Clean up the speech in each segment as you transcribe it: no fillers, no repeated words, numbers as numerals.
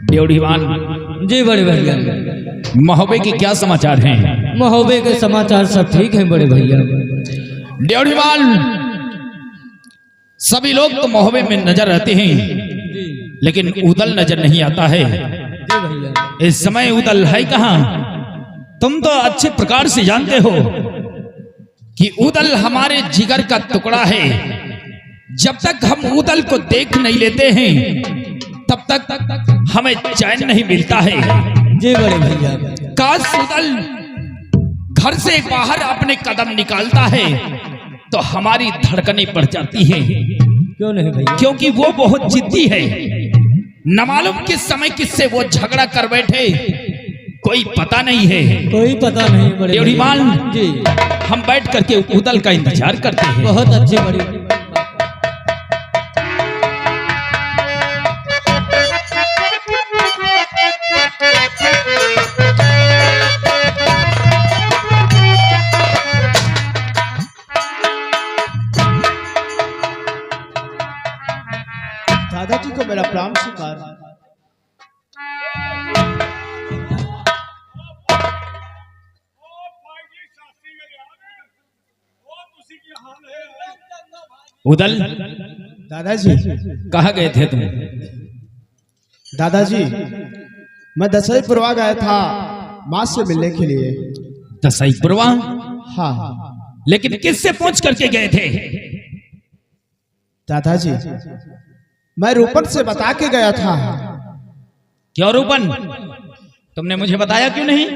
ड्योढ़ीवान जी बड़े भैया। महोबे के क्या समाचार हैं? महोबे के समाचार सब ठीक हैं बड़े भैया। ड्योढ़ीवान सभी लोग तो महोबे में नजर रहते हैं, लेकिन उदल नजर नहीं आता है। जी भैया। इस समय उदल है कहाँ? तुम तो अच्छे प्रकार से जानते हो कि उदल हमारे जिगर का टुकड़ा है। जब तक हम उदल को देख नहीं लेते हैं तब तक हमें चैन नहीं मिलता है। जी बड़े भैया। काश उदल घर से बाहर अपने कदम निकालता है तो हमारी धड़कनें बढ़ जाती हैं। क्यों नहीं भैया? क्योंकि वो बहुत जिद्दी है। न मालूम किस समय किससे वो झगड़ा कर बैठे, कोई पता नहीं है। कोई पता नहीं बड़े ड्योढ़ीवान जी। हम बैठ करके उदल का इंतजार करते हैं। बहुत अच्छी बड़ी। दादाजी को मेरा प्रणाम स्वीकार। उदल दादाजी कहाँ गए थे तुम? दादाजी मैं दसई पुरवा गया था माँ से मिलने के लिए। दसई पुरवा? हाँ लेकिन किससे पूछ करके गए थे? दादाजी मैं रूपन से बता के गया था। क्यों रूपन? तुमने मुझे बताया क्यों नहीं?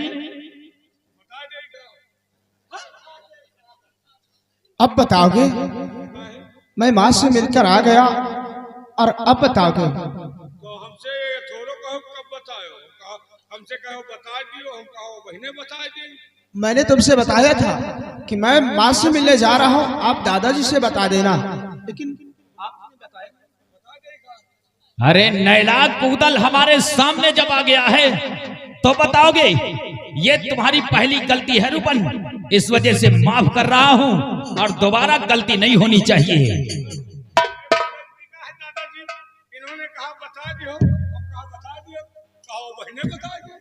अब बताओगे? मैं माँ से मिलकर आ गया और अब बताओगे? तो हमसे थोड़ो कहो कब बताओ, हमसे कहो बता दियो, हम कहो बहने बता दी। मैंने तुमसे बताया था कि मैं माँ से मिलने जा रहा हूँ, आप दादाजी से बता देना। लेकिन अरे नैलाक उदल हमारे सामने जब आ गया है तो बताओगे? ये तुम्हारी पहली गलती है रूपन, इस वजह से माफ कर रहा हूं और दोबारा गलती नहीं होनी चाहिए। दादाजी इन्होंने कहा बता दियो, कहा बता दियो, कहो बहने बता दी।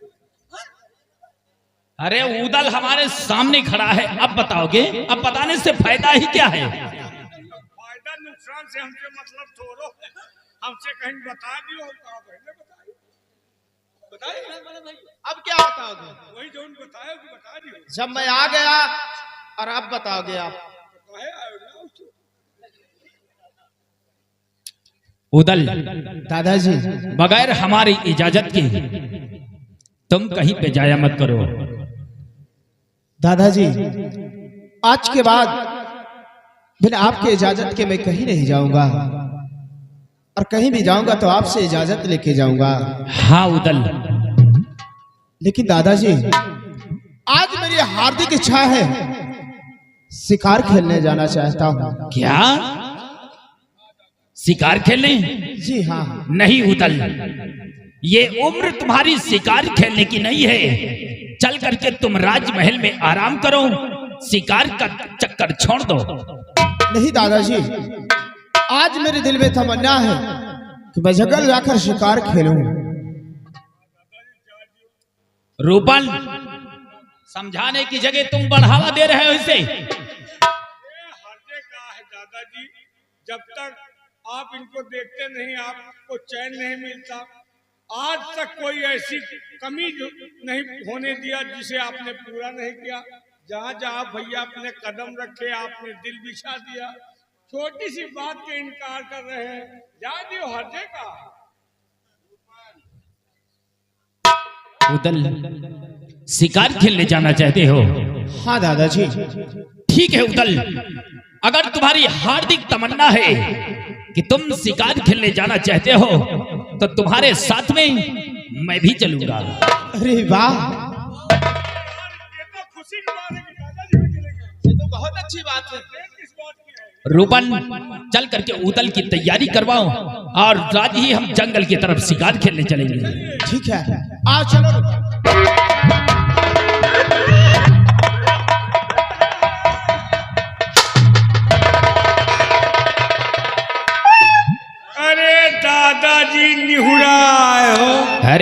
अरे उदल हमारे सामने खड़ा है, अब बताओगे? अब बताने से फायदा ही क्या है? फायदा नुकसान से हमसे मतलब थोड़ो है। हमसे कहीं बता दियो, कहा बहने बताइए। अब क्या बताओगे? वही जो बताया कि बता दियो। जब मैं आ गया और अब बताओगे आप? कहे आयो ना उसको। उदल दादाजी बगैर हमारी इजाजत के तुम कहीं पे जाया मत करो। दादाजी आज के बाद बिना आपके इजाजत के मैं कहीं नहीं जाऊंगा, और कहीं भी जाऊंगा तो आपसे इजाजत लेके जाऊंगा। हाँ उदल। लेकिन दादाजी आज मेरी हार्दिक इच्छा है, शिकार खेलने जाना चाहता हूँ। क्या? शिकार खेलने? जी हाँ। नहीं उदल, ये उम्र तुम्हारी शिकार खेलने की नहीं है। चल करके तुम राजमहल में आराम करो, शिकार का चक्कर छोड़ दो। नहीं दादाजी, आज मेरे दिल में तमन्ना है कि मैं जंगल जाकर शिकार खेलूं। रूपन समझाने की जगह तुम बढ़ावा दे रहे हो इसे। हर्जे का है दादाजी, जब तक आप इनको देखते नहीं आपको चैन नहीं मिलता। आज तक कोई ऐसी कमी नहीं होने दिया जिसे आपने पूरा नहीं किया। जहाँ जहाँ भैया अपने कदम रखे आपने दिल बिछा दिया। छोटी सी बात के इनकार कर रहे हैं, जा दियो हर्जे का। उदल शिकार खेलने जाना चाहते हो? हाँ दादाजी। ठीक है उदल, अगर तुम्हारी हार्दिक तमन्ना है कि तुम शिकार खेलने जाना चाहते हो तो तुम्हारे साथ में मैं भी चलूंगा। अरे वाह, ये तो खुशी की बात है कि दादाजी भी चलेंगे। ये तो बहुत अच्छी बात है। किस बात की है? रूपन चल करके उदल की तैयारी करवाओ और आज ही हम जंगल की तरफ शिकार खेलने चलेंगे। ठीक है, आओ चलो।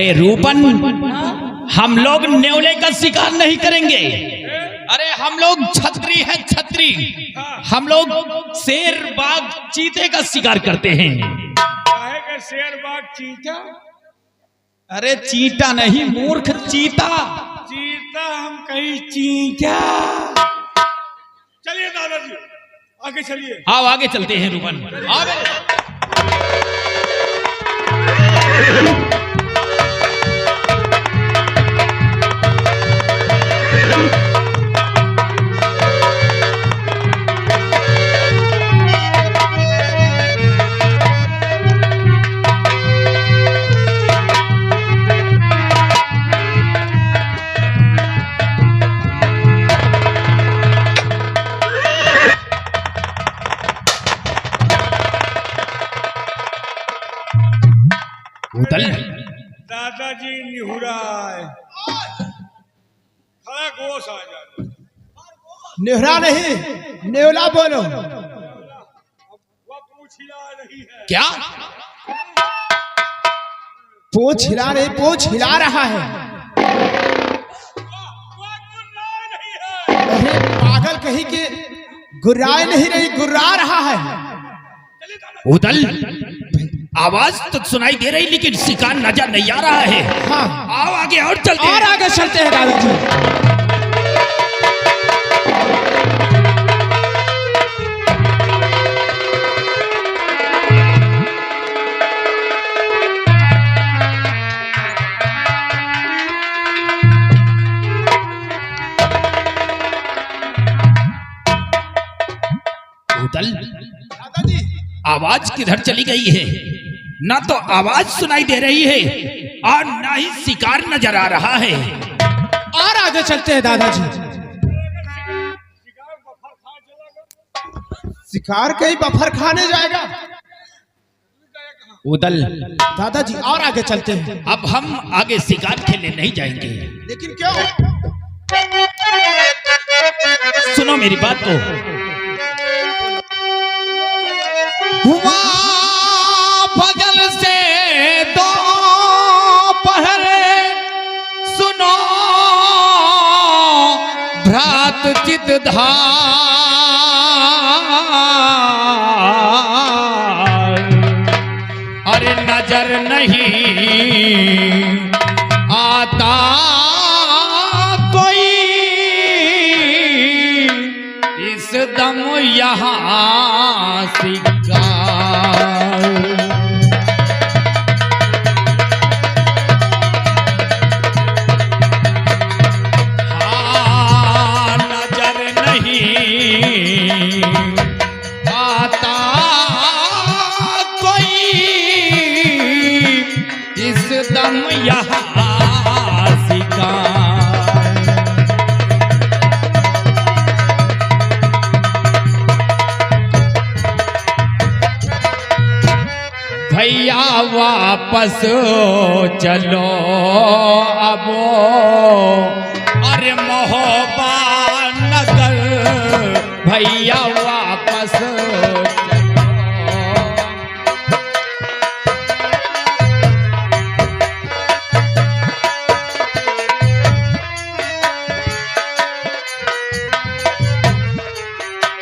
अरे रूपन, हम लोग न्योले का शिकार नहीं करेंगे। अरे हम लोग छतरी हैं, छतरी। हम लोग शेर, बाघ, चीते का शिकार करते हैं। काहे के शेर, बाघ, चीता? अरे चीता नहीं मूर्ख, चीता। चीता हम कहीं चीता। चलिए दादाजी आगे चलिए। आओ आगे चलते हैं रूपन, आगे। उदल, दादाजी निहुराए खड़ा गोश आ जाए। नेहरा नहीं, नेवला बोलो। वह पूछ हिला रही है। क्या? पूछ हिला रही, पूछ हिला रहा है। वह गुर्रा रही है। अरे पागल कहीं के, गुर्राए नहीं रही, गुर्रा रहा है। उदल, आवाज तो सुनाई दे रही लेकिन शिकार नजर नहीं आ रहा है। हाँ, आओ आगे और चलते और हैं। आगे चलते हैं दादाजी। उदल, दादाजी आवाज किधर चली गई है? ना तो आवाज सुनाई दे रही है और ना ही शिकार नजर आ रहा है। और आगे चलते हैं दादाजी। शिकार बफर खा चला। शिकार कहीं बफर खाने जाएगा। उदल, दादाजी और आगे चलते हैं। अब हम आगे शिकार खेलने नहीं जाएंगे। लेकिन क्यों? सुनो मेरी बात को। हुआ फजल से दो पहरे, सुनो भ्रात चित धार। अरे नजर नहीं आता कोई इस दम यहाँ शिकार। हाँ, नजर नहीं आता कोई इस दम यहाँ शिकार। भैया वापस चलो अब, अरे महोबा नगर। भैया वापस चलो।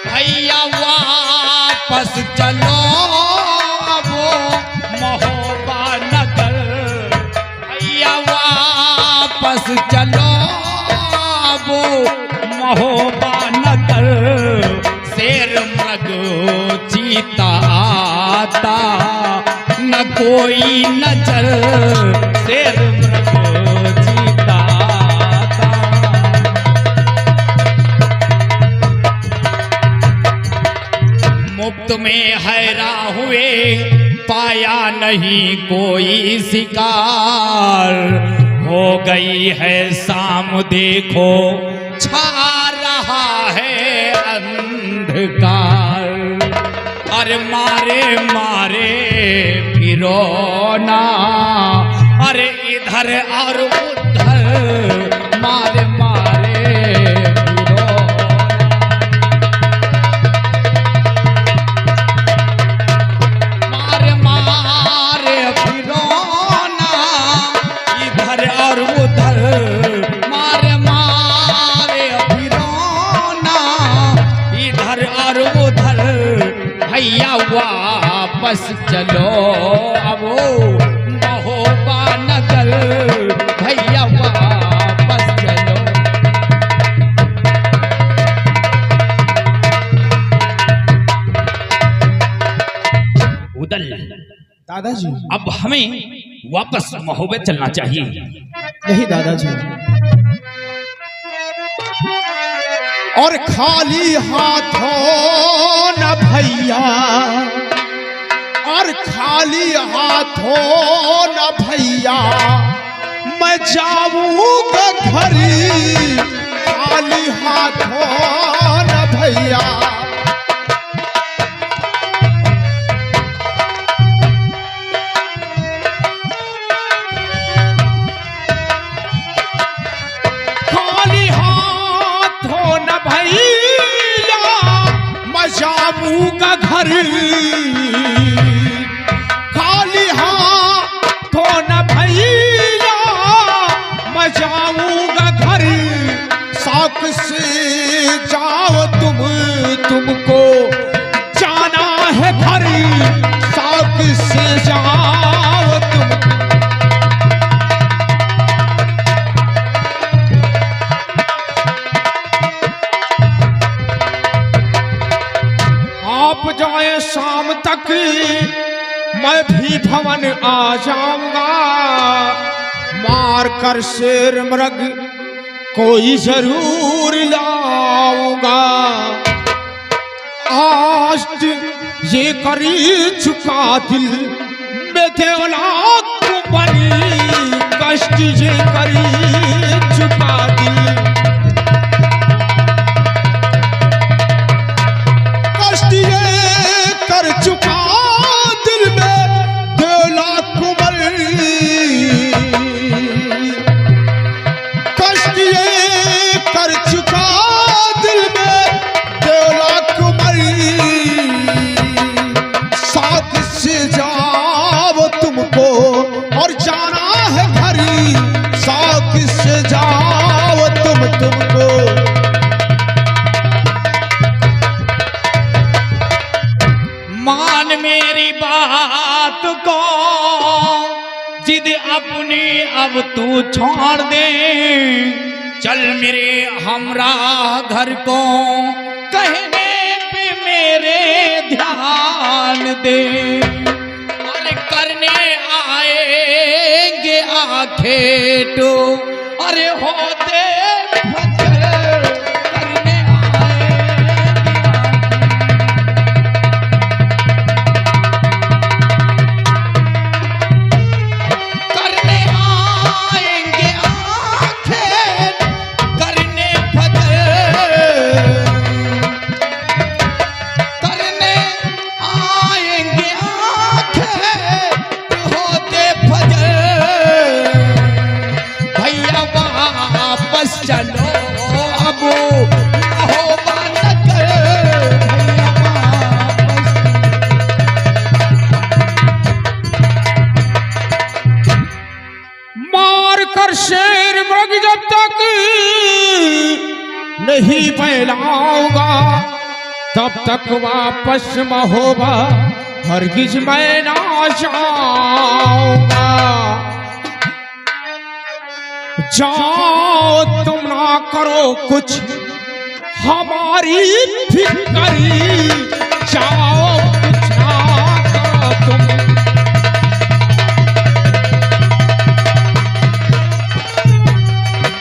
भैया वापस चलो अब महोबा नगर। भैया वापस चलो अब महोबा नगर। शेर मृग चीता आता न कोई नजर। शेर मृग चीता आता। मुफ्त में हैरान हुए, पाया नहीं कोई शिकार। हो गई है शाम देखो, छा रहा है अंधकार। अरे मारे मारे फिरो ना, अरे इधर और उधर। मारे मारे फिरो। मारे मारे फिरो ना, वापस चलो अब महोबा नगर भैया वापस चलो। उदल दादाजी अब हमें वापस महोबे चलना चाहिए। नहीं दादाजी, और खाली हाथों न भैया, और खाली हाथों न भैया मैं जाऊंगा घर, खाली हाथों न भैया। जाऊंगा घर, खाली हाथों न भैया मैं जाऊंगा घर। साक से जाओ तुमको जाना है घर, साक से जाओ तुम। आप जाए शाम तक मैं भी भवन आ जाऊंगा, मार कर शेर मृग कोई जरूर लाऊंगा। आज ये करी चुका दिल में देवला को बनी, कष्ट ये करी चुका दिल, कर चुका दिल में देवला कुमर, कष्ट ये कर चुका दिल में देवला कुमर। साथ से जाओ तुमको और जाना है घर, साथ से जाओ तुमको। मान मेरी बात को, जिद अपनी अब तू छोड़ दे, चल मेरे हमराह घर को कहने पे मेरे ध्यान दे। अरे करने आएंगे आंखें तो, अरे होते चलो अब महोबा नगर भैया वापस। मार कर शेर मृग जब तक नहीं फैलाऊंगा, तब तक वापस महोबा हरगिज मैं ना जाऊंगा। जाओ तुम ना करो कुछ हमारी फिक्री, जाओ कुछ ना करो तुम,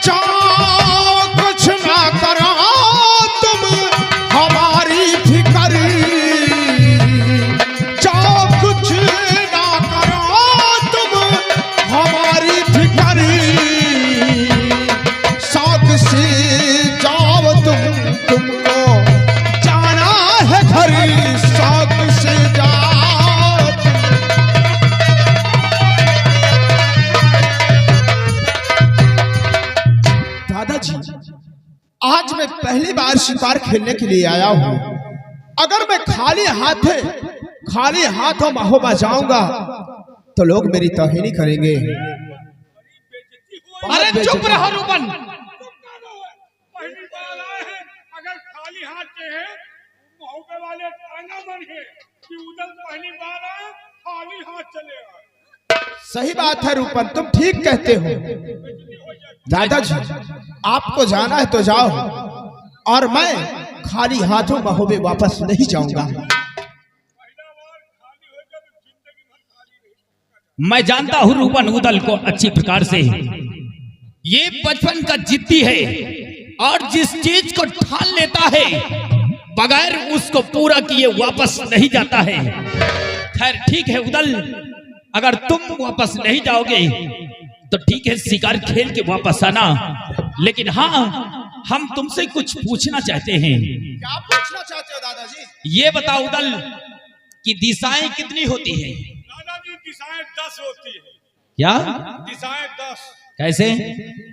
जाओ कुछ ना करो तुम हमारी फिक्री, जाओ कुछ ना करो तुम हमारी फिक्री। से जाओ तुमको जाना है घर, साथ से जाओ। दादाजी आज मैं पहली बार शिकार खेलने के लिए आया हूँ, अगर मैं खाली हाथों महोबा जाऊंगा तो लोग मेरी तौहीनी करेंगे। अरे चुप रहो रूबन, अगर खाली हाथ के हैं महोबे वाले ताना मन है, कि उधर पहली बार आए खाली हाथ चले आए। सही बात है रूपन, तुम ठीक कहते हो। दादाजी आपको जाना है तो जाओ, और मैं खाली हाथों महोबे वापस नहीं जाऊंगा। पहला बार खाली हो गया तो जिंदगी भर खाली नहीं। मैं जानता हूँ रूपन उदल को अच्छी प्रकार से। ये बचपन का जिद्दी है और जिस चीज को ठान लेता है बगैर उसको पूरा किए वापस नहीं जाता है। खैर ठीक है उदल, अगर तुम वापस नहीं जाओगे तो ठीक है, शिकार खेल के वापस आना। लेकिन हाँ, हम तुमसे कुछ पूछना चाहते हैं। क्या पूछना चाहते हो दादाजी? ये बताओ उदल कि दिशाएं कितनी होती हैं? दादाजी दिशाएं 10 होती है। क्या दिशाएं 10। कैसे?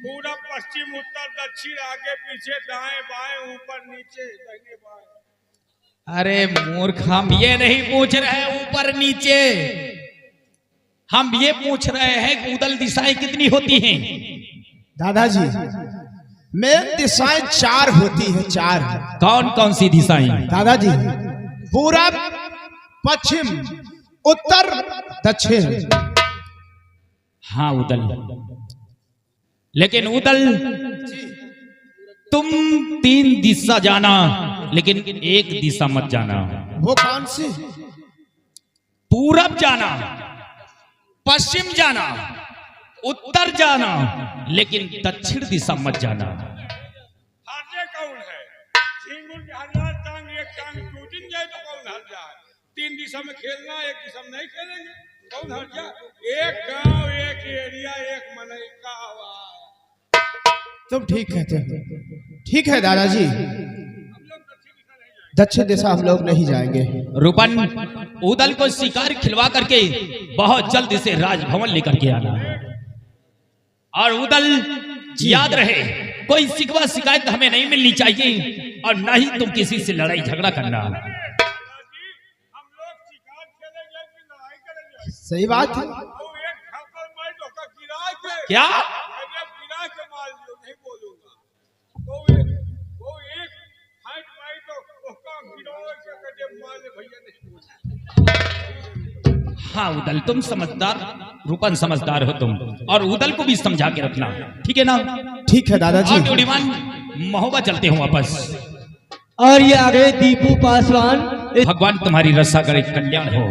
पूरब पश्चिम उत्तर दक्षिण आगे पीछे दाएं बाएं ऊपर नीचे दाहिने बाएं। अरे मूर्ख, हम ये नहीं पूछ रहे ऊपर नीचे, हम ये पूछ रहे हैं कि उदल दिशाएं कितनी होती हैं? दादाजी मेन दिशाएं 4 होती है, 4। कौन कौन सी दिशाएं? दादाजी पूरब पश्चिम उत्तर दक्षिण। हाँ उदल, लेकिन उदल तुम 3 दिशा जाना, लेकिन एक दिशा मत जाना। वो कौन सी? पूरब जाना, पश्चिम जाना, उत्तर जाना, लेकिन दक्षिण दिशा मत जाना। हारने कौन है? झिंगुर के हजार टांग, एक टांग टूट जाए तो कौन हार जाए? 3 दिशा में खेलना, एक दिशा में नहीं खेलेंगे, कौन हार जाए? एक गांव, एक एरिया, एक मनई का आवाज। तुम ठीक कहते हो। ठीक है दादाजी, हम लोग दक्षिण दिशा हम लोग नहीं जाएंगे। रूपन उदल को शिकार खिलवा करके बहुत जल्द इसे राजभवन लेकर के आना। और उदल याद रहे, कोई शिकवा शिकायत हमें नहीं मिलनी चाहिए, और न ही तुम किसी से लड़ाई झगड़ा करना। दादाजी हम लोग शिकार खेलेंगे कि लड़ाई करेंगे? सही बात है। वो एक खबर मैं धोखा गिरा के क्या? मैंने गिरा के मार दिया, नहीं बोलूंगा। वो एक हाइट पाई तो उसका गिरा के कदे मार ले भैया, नहीं बोला। हाँ उदल, तुम समझदार, रूपन समझदार हो तुम, और उदल को भी समझा के रखना, ठीक है ना? ठीक है दादाजी। और ड्यूटीमान महोबा चलते हो वापस। और ये आ गए दीपू पासवान। भगवान तुम्हारी रक्षा करे, कल्याण हो।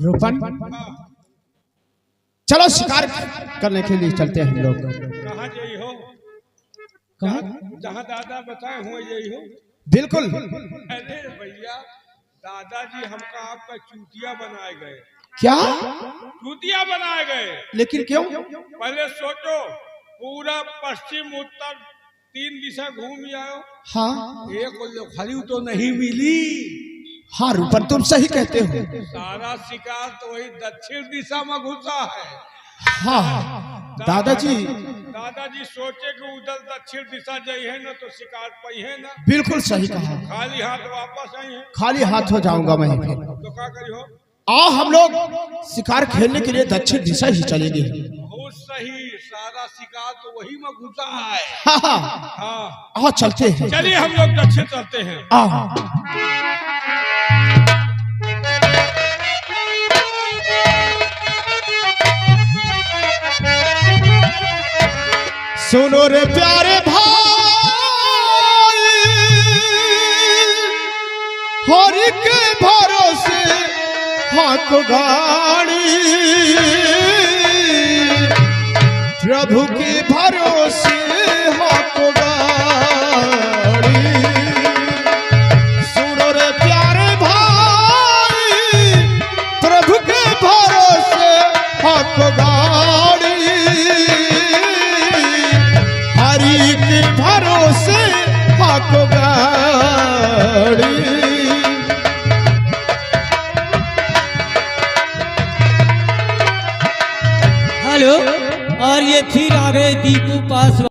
रूपन चलो शिकार करने के लिए चलते हैं हम लोग। कहाँ यही हो? कहाँ? जहाँ दादा बताए हुए यही हो? बिल्कुल। अरे भैया, दादाजी हमका आपका चूतिया बनाए गए। क्या? चूतिया बनाए गए। लेकिन क्यों? पहले सोचो, पूरा पश्चिम उत्तर 3 दिशा घूम आओ, हाँ एक खाली तो नहीं मिली। हाँ रूपन तुम सही कहते हो। सारा शिकार तो वही दक्षिण दिशा में घुसा है। हाँ दादाजी दादाजी सोचे कि उधर दक्षिण दिशा जाई है ना तो शिकार पाई है ना, बिल्कुल सही कहा। खाली हाथ वापस आई है खाली हाथ हो जाऊंगा मैं फिर। तो क्या करी हो? आओ हम लोग शिकार खेलने के लिए दक्षिण दिशा ही चलेंगे। बहुत सही, सारा शिकार तो वही में घुसा है। हाँ हाँ हाँ, आओ चलते हैं। चलिए हम लोग दक्षिण चलते हैं। आओ। सुनो रे प्यारे भाई, हरि के भरोसे हाथ गाड़ी, प्रभु के भरोसे हाथ गाड़ी। सुनो रे प्यारे भाई, प्रभु के भरोसे हाथ गाड़ी, हरि के भरोसे हाथ गाड़ी। हेलो, और ये फिर आ गए दीपू पासवान।